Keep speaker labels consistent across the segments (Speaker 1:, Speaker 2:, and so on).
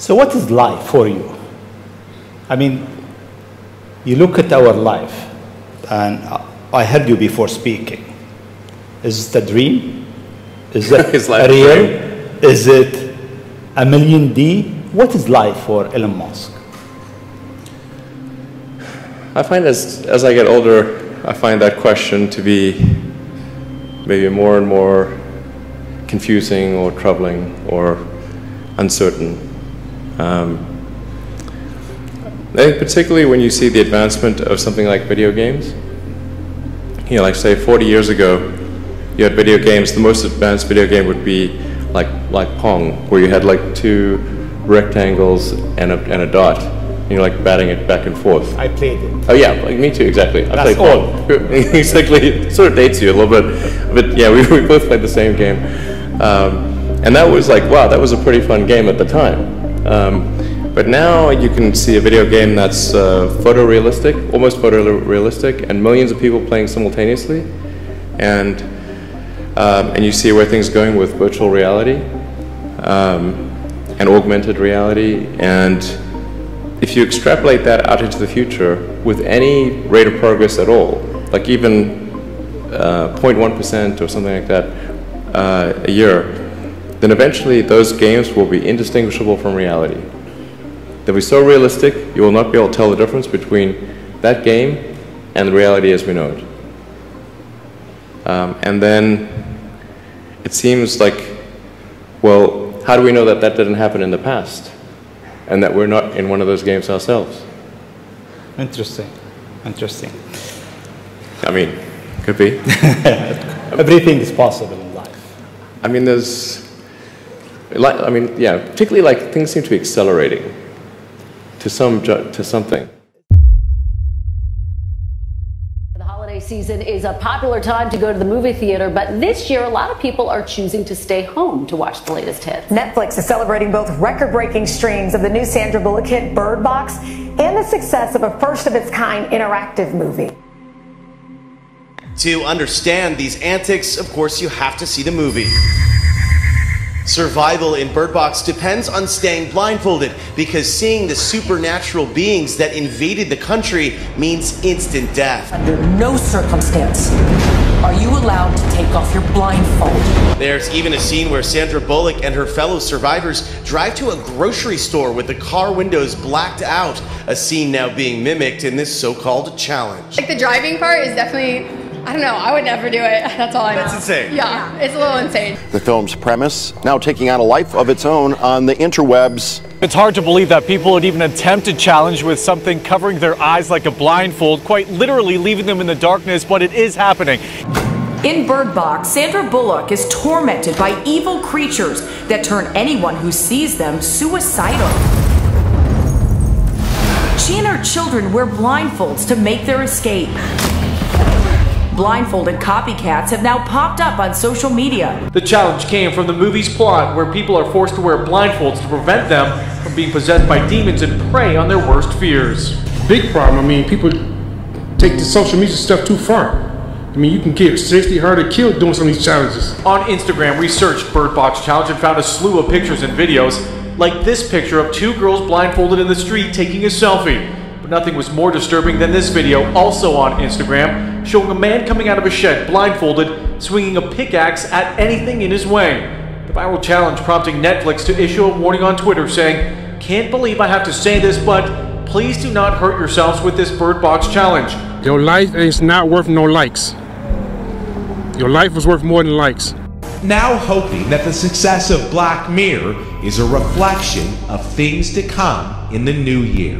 Speaker 1: So what is life for you? I mean, you look at our life, and I heard you before speaking. Is it a dream? Is it
Speaker 2: Is life
Speaker 1: real?
Speaker 2: real?
Speaker 1: Is it a million D? What is life for Elon Musk?
Speaker 2: I find as I get older, I find that question to be maybe more and more confusing or troubling or uncertain. And particularly when you see the advancement of something like video games. You know, like say 40 years ago, you had video games. The most advanced video game would be like Pong, where you had like two rectangles and a dot. And you're like batting it back and forth.
Speaker 1: I played it.
Speaker 2: Oh yeah, like me too, exactly. I
Speaker 1: That's
Speaker 2: played Pong. Exactly, it sort of dates you a little bit. But yeah, we both played the same game. And that was like, wow, that was a pretty fun game at the time. But now you can see a video game that's photorealistic, almost photorealistic, and millions of people playing simultaneously. And you see where things are going with virtual reality and augmented reality. And if you extrapolate that out into the future with any rate of progress at all, like even 0.1% or something like that a year, then eventually those games will be indistinguishable from reality. They'll be so realistic, you will not be able to tell the difference between that game and the reality as we know it. And then it seems like, well, how do we know that that didn't happen in the past and that we're not in one of those games ourselves?
Speaker 1: Interesting. Interesting.
Speaker 2: I mean, could be.
Speaker 1: Everything is possible in life.
Speaker 2: I mean, yeah, particularly like things seem to be accelerating to something.
Speaker 3: The holiday season is a popular time to go to the movie theater, but this year a lot of people are choosing to stay home to watch the latest hits.
Speaker 4: Netflix is celebrating both record-breaking streams of the new Sandra Bullock hit Bird Box and the success of a first-of-its-kind interactive movie.
Speaker 5: To understand these antics, of course, you have to see the movie. Survival in Bird Box depends on staying blindfolded because seeing the supernatural beings that invaded the country means instant death.
Speaker 4: Under no circumstance are you allowed to take off your blindfold.
Speaker 5: There's even a scene where Sandra Bullock and her fellow survivors drive to a grocery store with the car windows blacked out, a scene now being mimicked in this so-called challenge.
Speaker 6: Like the driving part is definitely, I don't know, I would never do it. That's all I know.
Speaker 5: That's insane.
Speaker 6: Yeah, it's a little insane.
Speaker 7: The film's premise now taking on a life of its own on the interwebs.
Speaker 8: It's hard to believe that people would even attempt a challenge with something covering their eyes like a blindfold, quite literally leaving them in the darkness, but it is happening.
Speaker 4: In Bird Box, Sandra Bullock is tormented by evil creatures that turn anyone who sees them suicidal. She and her children wear blindfolds to make their escape. Blindfolded copycats have now popped up on social media.
Speaker 8: The challenge came from the movie's plot, where people are forced to wear blindfolds to prevent them from being possessed by demons and prey on their worst fears.
Speaker 9: Big problem. I mean, people take the social media stuff too far. I mean, you can get seriously hurt or killed doing some of these challenges.
Speaker 8: On Instagram, we searched Bird Box Challenge and found a slew of pictures and videos, like this picture of two girls blindfolded in the street taking a selfie. But nothing was more disturbing than this video, also on Instagram, showing a man coming out of a shed blindfolded, swinging a pickaxe at anything in his way. The viral challenge prompting Netflix to issue a warning on Twitter saying, "Can't believe I have to say this, but please do not hurt yourselves with this Bird Box Challenge.
Speaker 9: Your life is not worth no likes. Your life is worth more than likes."
Speaker 10: Now hoping that the success of Black Mirror is a reflection of things to come in the new year.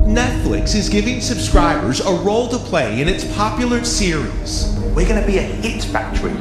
Speaker 10: Netflix is giving subscribers a role to play in its popular series.
Speaker 11: We're gonna be a hit factory.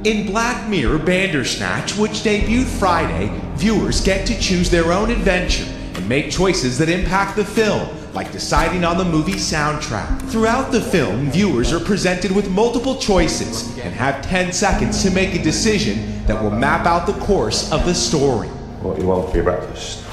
Speaker 10: In Black Mirror Bandersnatch, which debuted Friday, viewers get to choose their own adventure and make choices that impact the film, like deciding on the movie's soundtrack. Throughout the film, viewers are presented with multiple choices and have 10 seconds to make a decision that will map out the course of the story.
Speaker 11: What do you want for your breakfast?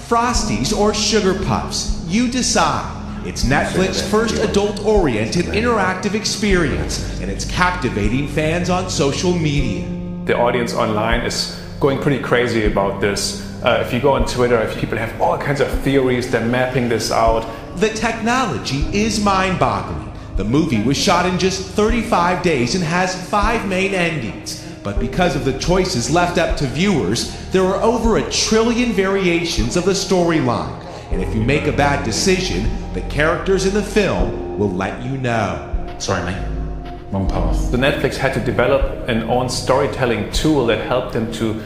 Speaker 10: Frosties or Sugar Puffs, you decide. It's Netflix's first adult-oriented interactive experience, and it's captivating fans on social media.
Speaker 12: The audience online is going pretty crazy about this. If you go on Twitter, if people have all kinds of theories, they're mapping this out.
Speaker 10: The technology is mind-boggling. The movie was shot in just 35 days and has 5 main endings. But because of the choices left up to viewers, there are over 1 trillion variations of the storyline. And if you make a bad decision, the characters in the film will let you know.
Speaker 12: Sorry, mate. Wrong path. The Netflix had to develop an own storytelling tool that helped them to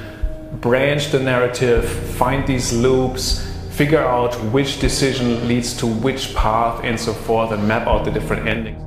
Speaker 12: branch the narrative, find these loops, figure out which decision leads to which path and so forth, and map out the different endings.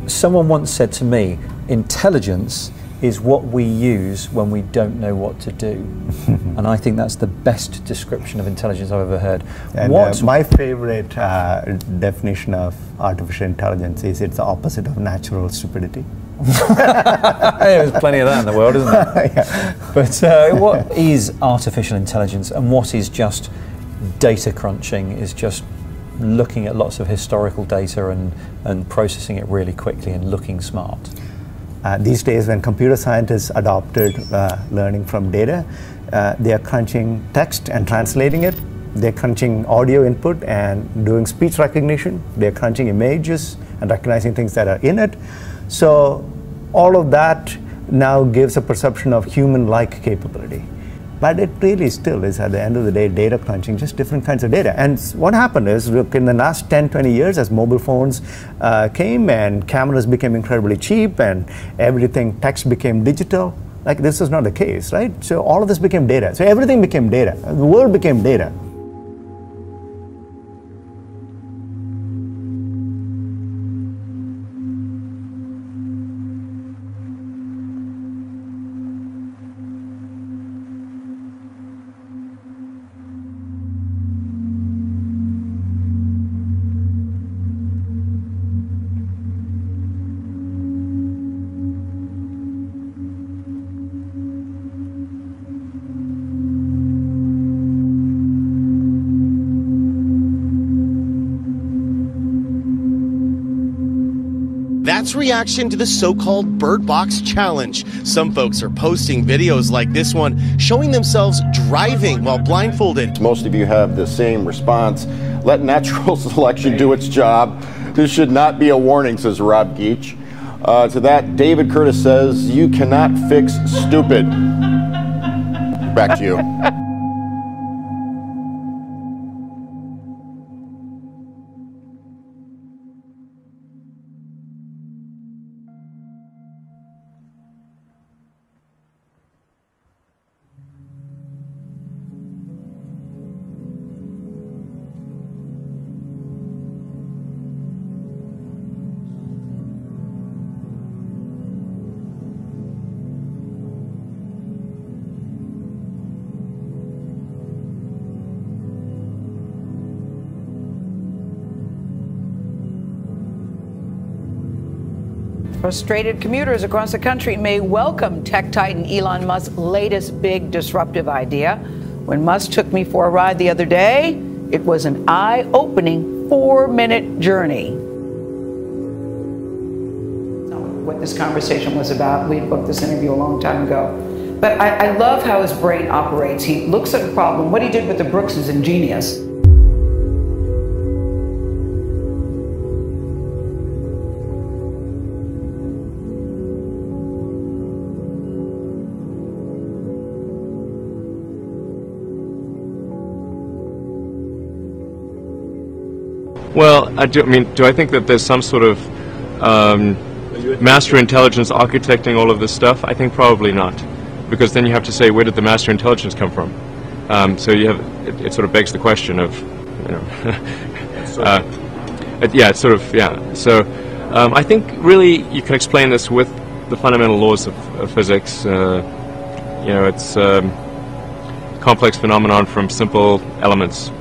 Speaker 13: Someone once said to me, intelligence is what we use when we don't know what to do. And I think that's the best description of intelligence I've ever heard.
Speaker 14: And my favorite definition of artificial intelligence is it's the opposite of natural stupidity.
Speaker 13: There's plenty of that in the world, isn't there? Yeah. But what is artificial intelligence and what is just data crunching is just looking at lots of historical data and processing it really quickly and looking smart.
Speaker 14: These days, when computer scientists adopted learning from data, they are crunching text and translating it. They're crunching audio input and doing speech recognition. They're crunching images and recognizing things that are in it. So all of that now gives a perception of human-like capability. But it really still is, at the end of the day, data crunching, just different kinds of data. And what happened is, look, in the last 10, 20 years, as mobile phones came and cameras became incredibly cheap and everything, text became digital, like this is not the case, right? So all of this became data. So everything became data. The world became data.
Speaker 5: That's reaction to the so-called Bird Box Challenge. Some folks are posting videos like this one, showing themselves driving while blindfolded.
Speaker 7: Most of you have the same response. Let natural selection do its job. This should not be a warning, says Rob Geach. To that, David Curtis says, you cannot fix stupid. Back to you.
Speaker 15: Frustrated commuters across the country may welcome tech titan Elon Musk's latest big disruptive idea. When Musk took me for a ride the other day, it was an eye-opening 4-minute journey. What this conversation was about, we booked this interview a long time ago. But I love how his brain operates. He looks at a problem. What he did with the Brooks is ingenious.
Speaker 2: Well, do I think that there's some sort of master intelligence architecting all of this stuff? I think probably not, because then you have to say, where did the master intelligence come from? So you have it sort of begs the question of, you know, yeah, it's sort of, yeah. So I think really you can explain this with the fundamental laws of physics. You know, it's complex phenomenon from simple elements.